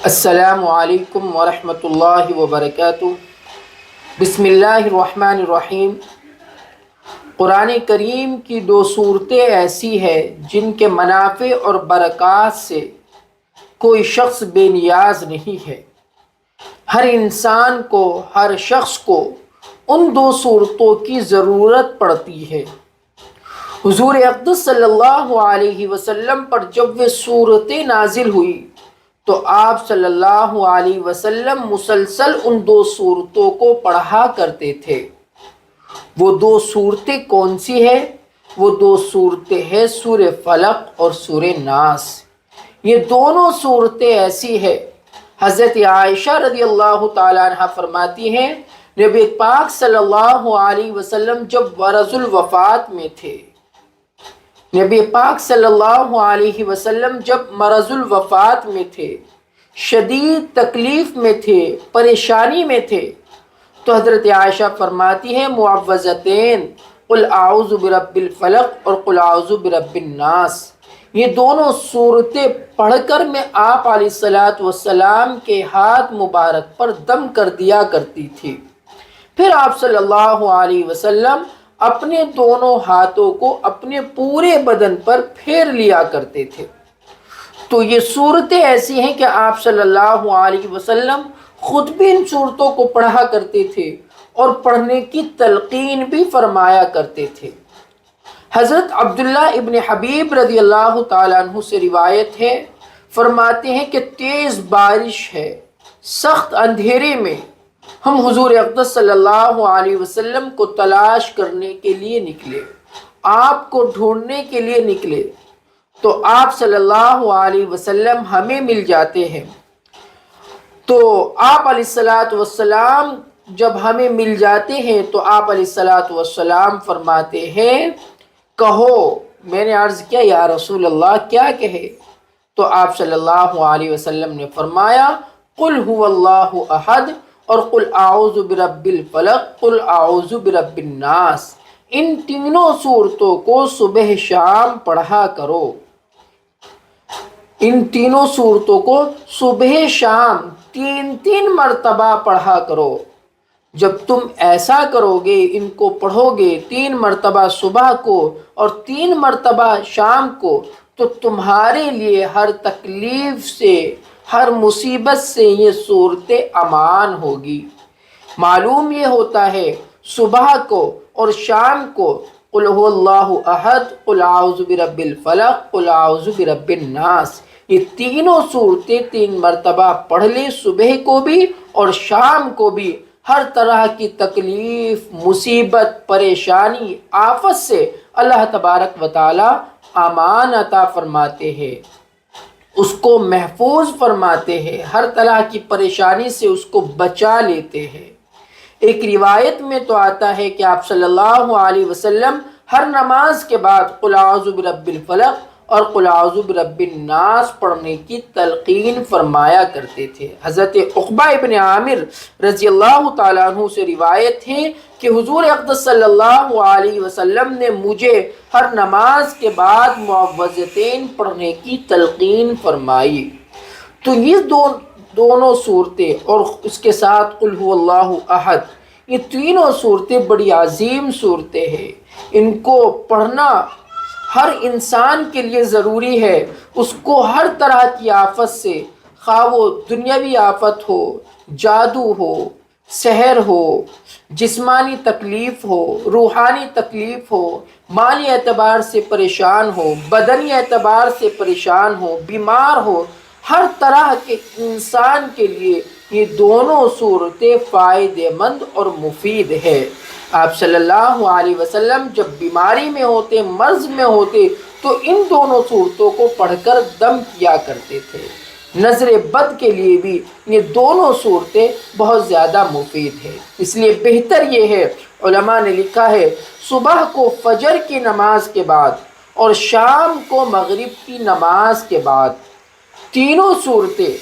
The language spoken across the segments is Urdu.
السلام علیکم ورحمۃ اللہ وبرکاتہ۔ بسم اللہ الرحمن الرحیم۔ قرآن کریم کی دو صورتیں ایسی ہیں جن کے منافع اور برکات سے کوئی شخص بے نیاز نہیں ہے۔ ہر انسان کو، ہر شخص کو ان دو صورتوں کی ضرورت پڑتی ہے۔ حضور اقدس صلی اللہ علیہ وسلم پر جب وہ صورتیں نازل ہوئی تو آپ صلی اللہ علیہ وسلم مسلسل ان دو صورتوں کو پڑھا کرتے تھے۔ وہ دو صورتیں کون سی ہیں؟ وہ دو صورتیں ہیں سورہ فلق اور سورہ ناس۔ یہ دونوں صورتیں ایسی ہیں، حضرت عائشہ رضی اللہ تعالیٰ عنہ فرماتی ہیں، نبی پاک صلی اللہ علیہ وسلم جب مرض الوفات میں تھے، نبی پاک صلی اللہ علیہ وسلم جب مرض الوفات میں تھے، شدید تکلیف میں تھے، پریشانی میں تھے، تو حضرت عائشہ فرماتی ہیں معوذتین، قل اعوذ برب الفلق اور قل اعوذ برب الناس، یہ دونوں صورتیں پڑھ کر میں آپ علیہ الصلاۃ والسلام کے ہاتھ مبارک پر دم کر دیا کرتی تھی۔ پھر آپ صلی اللہ علیہ وسلم اپنے دونوں ہاتھوں کو اپنے پورے بدن پر پھیر لیا کرتے تھے۔ تو یہ صورتیں ایسی ہیں کہ آپ صلی اللہ علیہ وسلم خود بھی ان صورتوں کو پڑھا کرتے تھے اور پڑھنے کی تلقین بھی فرمایا کرتے تھے۔ حضرت عبداللہ ابن حبیب رضی اللہ تعالیٰ عنہ سے روایت ہے، فرماتے ہیں کہ تیز بارش ہے، سخت اندھیرے میں ہم حضور اقدس صلی اللہ علیہ وسلم کو تلاش کرنے کے لیے نکلے، آپ کو ڈھونڈنے کے لیے نکلے، تو آپ صلی اللہ علیہ وسلم ہمیں مل جاتے ہیں۔ تو آپ علیہ الصلاۃ والسلام جب ہمیں مل جاتے ہیں تو آپ علیہ الصلاۃ والسلام فرماتے ہیں، کہو۔ میں نے عرض کیا یا رسول اللہ کیا کہے؟ تو آپ صلی اللہ علیہ وسلم نے فرمایا، قل هو اللہ احد اور قل اعوذ برب الفلق قل اعوذ برب الناس، ان تینوں صورتوں کو صبح شام پڑھا کرو۔ ان تینوں صورتوں کو صبح شام تین مرتبہ پڑھا کرو۔ جب تم ایسا کرو گے، ان کو پڑھو گے 3 مرتبہ صبح کو اور 3 مرتبہ شام کو، تو تمہارے لیے ہر تکلیف سے، ہر مصیبت سے یہ صورتیں امان ہوگی۔ معلوم یہ ہوتا ہے صبح کو اور شام کو قل هو اللہ احد، قل اعوذ برب الفلق، قل اعوذ برب الناس، یہ تینوں صورتیں 3 مرتبہ پڑھ لیں، صبح کو بھی اور شام کو بھی۔ ہر طرح کی تکلیف، مصیبت، پریشانی، آفت سے اللہ تبارک و تعالی امان عطا فرماتے ہیں، اس کو محفوظ فرماتے ہیں، ہر طرح کی پریشانی سے اس کو بچا لیتے ہیں۔ ایک روایت میں تو آتا ہے کہ آپ صلی اللہ علیہ وسلم ہر نماز کے بعد قل اعوذ برب الفلق اور قل اعوذ برب الناس پڑھنے کی تلقین فرمایا کرتے تھے۔ حضرت عقبہ ابن عامر رضی اللہ تعالیٰ عنہ سے روایت ہے کہ حضور اقدس صلی اللہ علیہ وسلم نے مجھے ہر نماز کے بعد معوذتین پڑھنے کی تلقین فرمائی۔ تو یہ دونوں صورتیں اور اس کے ساتھ قل هو اللہ احد، یہ تینوں صورتیں بڑی عظیم صورتیں ہیں۔ ان کو پڑھنا ہر انسان کے لیے ضروری ہے۔ اس کو ہر طرح کی آفت سے، خواہ وہ دنیاوی آفت ہو، جادو ہو، سحر ہو، جسمانی تکلیف ہو، روحانی تکلیف ہو، مالی اعتبار سے پریشان ہو، بدنی اعتبار سے پریشان ہو، بیمار ہو، ہر طرح کے انسان کے لیے یہ دونوں صورتیں فائدہ مند اور مفید ہے۔ آپ صلی اللہ علیہ وسلم جب بیماری میں ہوتے، مرض میں ہوتے، تو ان دونوں صورتوں کو پڑھ کر دم کیا کرتے تھے۔ نظر بد کے لیے بھی یہ دونوں صورتیں بہت زیادہ مفید ہیں۔ اس لیے بہتر یہ ہے، علماء نے لکھا ہے، صبح کو فجر کی نماز کے بعد اور شام کو مغرب کی نماز کے بعد تینوں صورتیں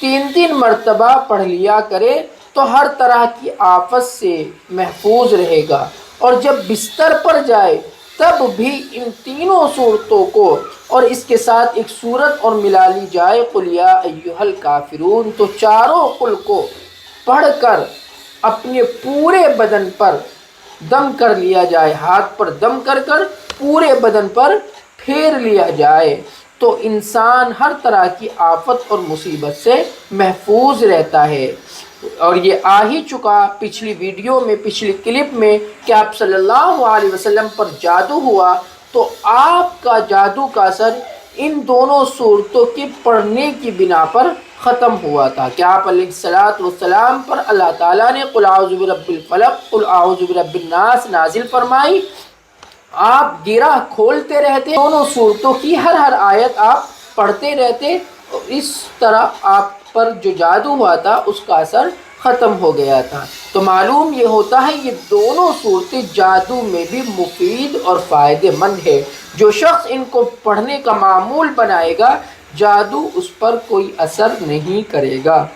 3 مرتبہ پڑھ لیا کرے تو ہر طرح کی آفت سے محفوظ رہے گا، اور جب بستر پر جائے تب بھی ان تینوں صورتوں کو اور اس کے ساتھ ایک صورت اور ملا لی جائے قل یا ایھا الکافرون، تو چاروں قل کو پڑھ کر اپنے پورے بدن پر دم کر لیا جائے، ہاتھ پر دم کر کر پورے بدن پر پھیر لیا جائے، تو انسان ہر طرح کی آفت اور مصیبت سے محفوظ رہتا ہے۔ اور یہ آ ہی چکا پچھلی ویڈیو میں، پچھلی کلپ میں، کہ آپ صلی اللہ علیہ وسلم پر جادو ہوا، تو آپ کا جادو کا اثر ان دونوں صورتوں کے پڑھنے کی بنا پر ختم ہوا تھا، کہ آپ علیہ السلام پر اللہ تعالیٰ نے قل اعوذ برب الفلق قل اعوذ برب الناس نازل فرمائی، آپ گرہ کھولتے رہتے، دونوں صورتوں کی ہر آیت آپ پڑھتے رہتے، اس طرح آپ پر جو جادو ہوا تھا اس کا اثر ختم ہو گیا تھا۔ تو معلوم یہ ہوتا ہے یہ دونوں صورتیں جادو میں بھی مفید اور فائدہ مند ہے۔ جو شخص ان کو پڑھنے کا معمول بنائے گا، جادو اس پر کوئی اثر نہیں کرے گا۔